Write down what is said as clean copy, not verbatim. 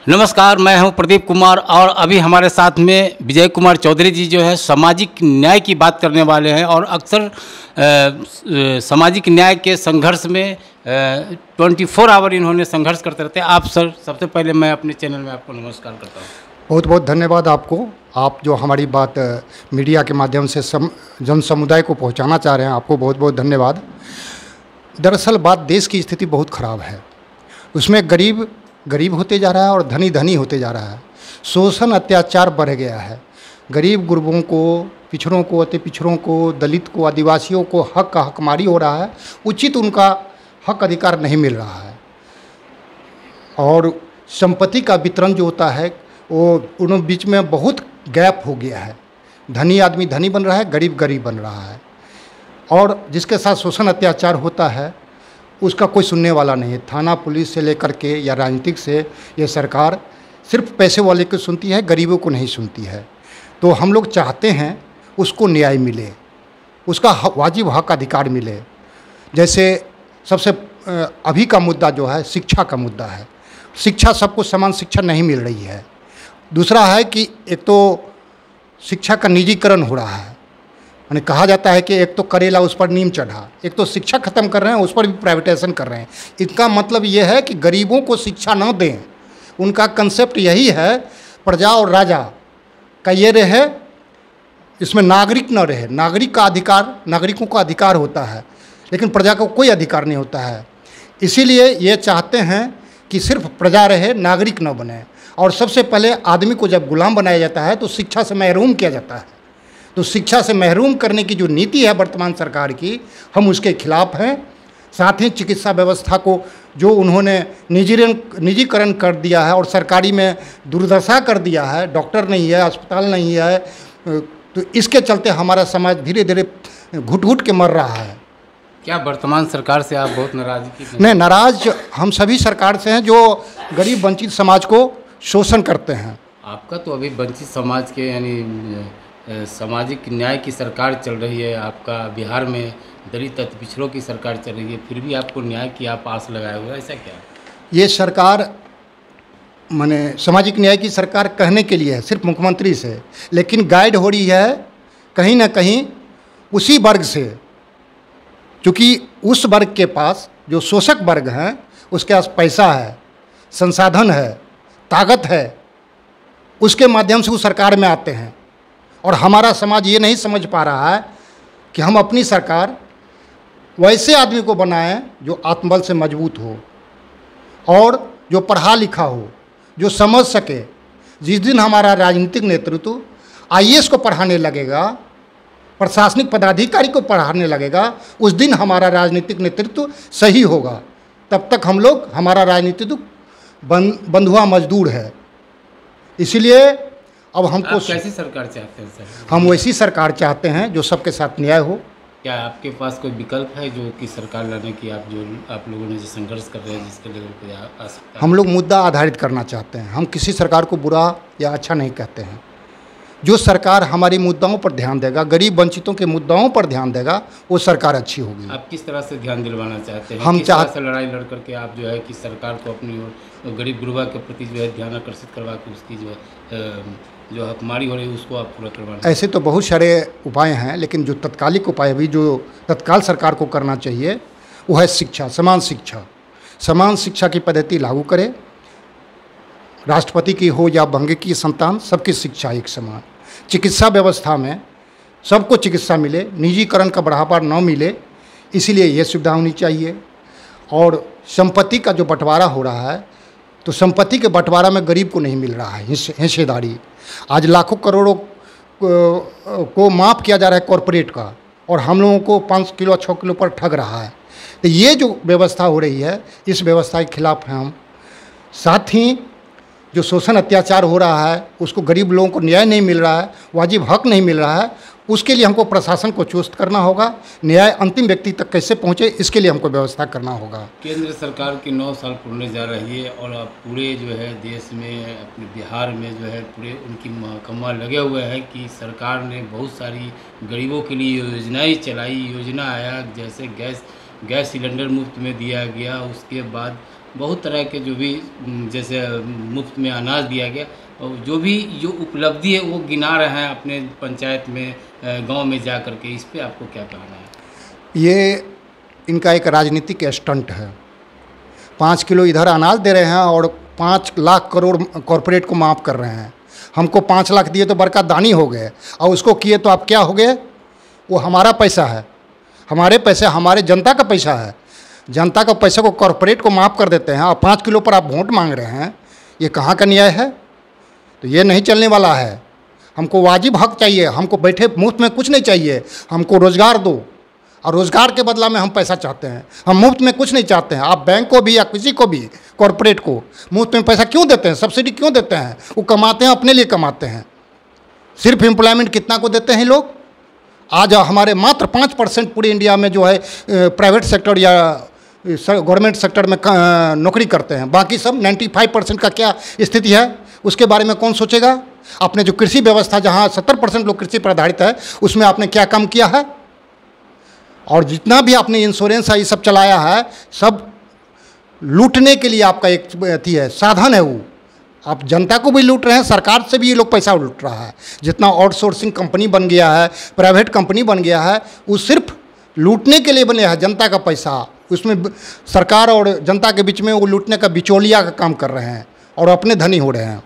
नमस्कार, मैं हूं प्रदीप कुमार और अभी हमारे साथ में विजय कुमार चौधरी जी जो है सामाजिक न्याय की बात करने वाले हैं और अक्सर सामाजिक न्याय के संघर्ष में 24 आवर इन्होंने संघर्ष करते रहते हैं। आप सर, सबसे पहले मैं अपने चैनल में आपको नमस्कार करता हूं। बहुत बहुत धन्यवाद आपको। आप जो हमारी बात मीडिया के माध्यम से जन समुदाय को पहुंचाना चाह रहे हैं, आपको बहुत बहुत धन्यवाद। दरअसल बात देश की स्थिति बहुत ख़राब है। उसमें गरीब गरीब होते जा रहा है और धनी धनी होते जा रहा है। शोषण अत्याचार बढ़ गया है। गरीब गुरबों को, पिछड़ों को, अति पिछड़ों को, दलित को, आदिवासियों को हक का हकमारी हो रहा है। उचित उनका हक अधिकार नहीं मिल रहा है और संपत्ति का वितरण जो होता है वो उन बीच में बहुत गैप हो गया है। धनी आदमी धनी बन रहा है, गरीब गरीब बन रहा है और जिसके साथ शोषण अत्याचार होता है उसका कोई सुनने वाला नहीं है। थाना पुलिस से लेकर के या राजनीतिक से ये सरकार सिर्फ पैसे वाले को सुनती है, गरीबों को नहीं सुनती है। तो हम लोग चाहते हैं उसको न्याय मिले, उसका वाजिब हक अधिकार मिले। जैसे सबसे अभी का मुद्दा जो है शिक्षा का मुद्दा है। शिक्षा, सबको समान शिक्षा नहीं मिल रही है। दूसरा है कि एक तो शिक्षा का निजीकरण हो रहा है। यानी कहा जाता है कि एक तो करेला उस पर नीम चढ़ा, एक तो शिक्षा खत्म कर रहे हैं, उस पर भी प्राइवेटाइजेशन कर रहे हैं। इसका मतलब ये है कि गरीबों को शिक्षा न दें। उनका कंसेप्ट यही है प्रजा और राजा का ये रहे, इसमें नागरिक न रहे। नागरिक का अधिकार, नागरिकों का अधिकार होता है लेकिन प्रजा को कोई अधिकार नहीं होता है। इसीलिए ये चाहते हैं कि सिर्फ प्रजा रहे, नागरिक न बने। और सबसे पहले आदमी को जब गुलाम बनाया जाता है तो शिक्षा से महरूम किया जाता है। तो शिक्षा से महरूम करने की जो नीति है वर्तमान सरकार की, हम उसके खिलाफ हैं। साथ ही चिकित्सा व्यवस्था को जो उन्होंने निजीकरण कर दिया है और सरकारी में दुर्दशा कर दिया है, डॉक्टर नहीं है, अस्पताल नहीं है, तो इसके चलते हमारा समाज धीरे धीरे घुट घुट के मर रहा है। क्या वर्तमान सरकार से आप बहुत नाराज़गी? नहीं, नाराज़ हम सभी सरकार से हैं जो गरीब वंचित समाज को शोषण करते हैं। आपका तो अभी वंचित समाज के यानी सामाजिक न्याय की सरकार चल रही है। आपका बिहार में दलित अति पिछड़ों की सरकार चल रही है, फिर भी आपको न्याय की आप आस लगाए हुए, ऐसा क्या? ये सरकार माने सामाजिक न्याय की सरकार कहने के लिए है सिर्फ मुख्यमंत्री से, लेकिन गाइड हो रही है कहीं ना कहीं उसी वर्ग से। क्योंकि उस वर्ग के पास, जो शोषक वर्ग हैं, उसके पास पैसा है, संसाधन है, ताकत है, उसके माध्यम से वो सरकार में आते हैं। और हमारा समाज ये नहीं समझ पा रहा है कि हम अपनी सरकार वैसे आदमी को बनाएं जो आत्मबल से मजबूत हो और जो पढ़ा लिखा हो, जो समझ सके। जिस दिन हमारा राजनीतिक नेतृत्व आईएएस को पढ़ाने लगेगा, प्रशासनिक पदाधिकारी को पढ़ाने लगेगा, उस दिन हमारा राजनीतिक नेतृत्व सही होगा। तब तक हम लोग, हमारा राजनीतिक बंधुआ मजदूर है। इसीलिए अब हमको कैसी सरकार चाहते हैं सर? हम वैसी सरकार चाहते हैं जो सबके साथ न्याय हो। क्या आपके पास कोई विकल्प है जो कि सरकार लाने की आप लोगों ने जो संघर्ष कर रहे हैं, जिसके लेवल पे आ सकता है? हम लोग मुद्दा आधारित करना चाहते हैं। हम किसी सरकार को बुरा या अच्छा नहीं कहते हैं। जो सरकार हमारी मुद्दाओं पर ध्यान देगा, गरीब वंचितों के मुद्दाओं पर ध्यान देगा, वो सरकार अच्छी होगी। आप किस तरह से ध्यान दिलवाना चाहते हैं? हम किस तरह से लड़ाई लड़ करके आप जो है कि सरकार को अपनी ओर, गरीब गुरबा के प्रति जो है ध्यान आकर्षित करवा के उसकी जो हकमारी हो रही है उसको आप पूरा करवाना? ऐसे तो बहुत सारे उपाय हैं, लेकिन जो तत्कालिक उपाय अभी जो तत्काल सरकार को करना चाहिए वो है शिक्षा, समान शिक्षा। समान शिक्षा की पद्धति लागू करे। राष्ट्रपति की हो या बंग की संतान, सबकी शिक्षा एक समान। चिकित्सा व्यवस्था में सबको चिकित्सा मिले, निजीकरण का बढ़ावा न मिले, इसीलिए ये सुविधा होनी चाहिए। और संपत्ति का जो बंटवारा हो रहा है, तो संपत्ति के बंटवारा में गरीब को नहीं मिल रहा है हिस्सेदारी। आज लाखों करोड़ों को माफ़ किया जा रहा है कॉरपोरेट का, और हम लोगों को 5 किलो 6 किलो पर ठग रहा है। तो ये जो व्यवस्था हो रही है, इस व्यवस्था के खिलाफ हैं हम। साथ ही जो शोषण अत्याचार हो रहा है, उसको गरीब लोगों को न्याय नहीं मिल रहा है, वाजिब हक नहीं मिल रहा है, उसके लिए हमको प्रशासन को चुस्त करना होगा। न्याय अंतिम व्यक्ति तक कैसे पहुंचे, इसके लिए हमको व्यवस्था करना होगा। केंद्र सरकार की 9 साल पूरने जा रही है और अब पूरे जो है देश में, अपने बिहार में जो है पूरे उनकी महकमा लगे हुए हैं कि सरकार ने बहुत सारी गरीबों के लिए योजनाएँ चलाई। योजना आया जैसे गैस सिलेंडर मुफ्त में दिया गया, उसके बाद बहुत तरह के जो भी जैसे मुफ्त में अनाज दिया गया और जो उपलब्धि है वो गिना रहे हैं अपने पंचायत में, गांव में जा कर के। इस पे आपको क्या कहना है? ये इनका एक राजनीतिक स्टंट है। 5 किलो इधर अनाज दे रहे हैं और 5 लाख करोड़ कॉरपोरेट को माफ़ कर रहे हैं। हमको 5 लाख दिए तो बड़का दानी हो गए, और उसको किए तो आप क्या हो गए? वो हमारा पैसा है, हमारे पैसे, हमारे जनता का पैसा है। जनता का पैसे को कॉरपोरेट को माफ़ कर देते हैं और 5 किलो पर आप वोट मांग रहे हैं। ये कहाँ का न्याय है? तो ये नहीं चलने वाला है। हमको वाजिब हक चाहिए, हमको बैठे मुफ्त में कुछ नहीं चाहिए। हमको रोज़गार दो, और रोज़गार के बदला में हम पैसा चाहते हैं। हम मुफ्त में कुछ नहीं चाहते हैं। आप बैंक को भी या किसी को भी, कॉरपोरेट को मुफ्त में पैसा क्यों देते हैं? सब्सिडी क्यों देते हैं? वो कमाते हैं, अपने लिए कमाते हैं। सिर्फ एम्प्लॉयमेंट कितना को देते हैं लोग? आज हमारे मात्र 5% पूरे इंडिया में जो है प्राइवेट सेक्टर या गवर्नमेंट सेक्टर में नौकरी करते हैं। बाकी सब 95% का क्या स्थिति है उसके बारे में कौन सोचेगा? आपने जो कृषि व्यवस्था, जहाँ 70% लोग कृषि पर आधारित है, उसमें आपने क्या काम किया है? और जितना भी आपने इंश्योरेंस है, ये सब चलाया है, सब लूटने के लिए आपका एक अथी है, साधन है। वो आप जनता को भी लूट रहे हैं, सरकार से भी ये लोग पैसा लूट रहा है। जितना आउटसोर्सिंग कंपनी बन गया है, प्राइवेट कंपनी बन गया है, वो सिर्फ लूटने के लिए बने हैं। जनता का पैसा, उसमें सरकार और जनता के बीच में वो लूटने का बिचौलिया का काम कर रहे हैं और अपने धनी हो रहे हैं।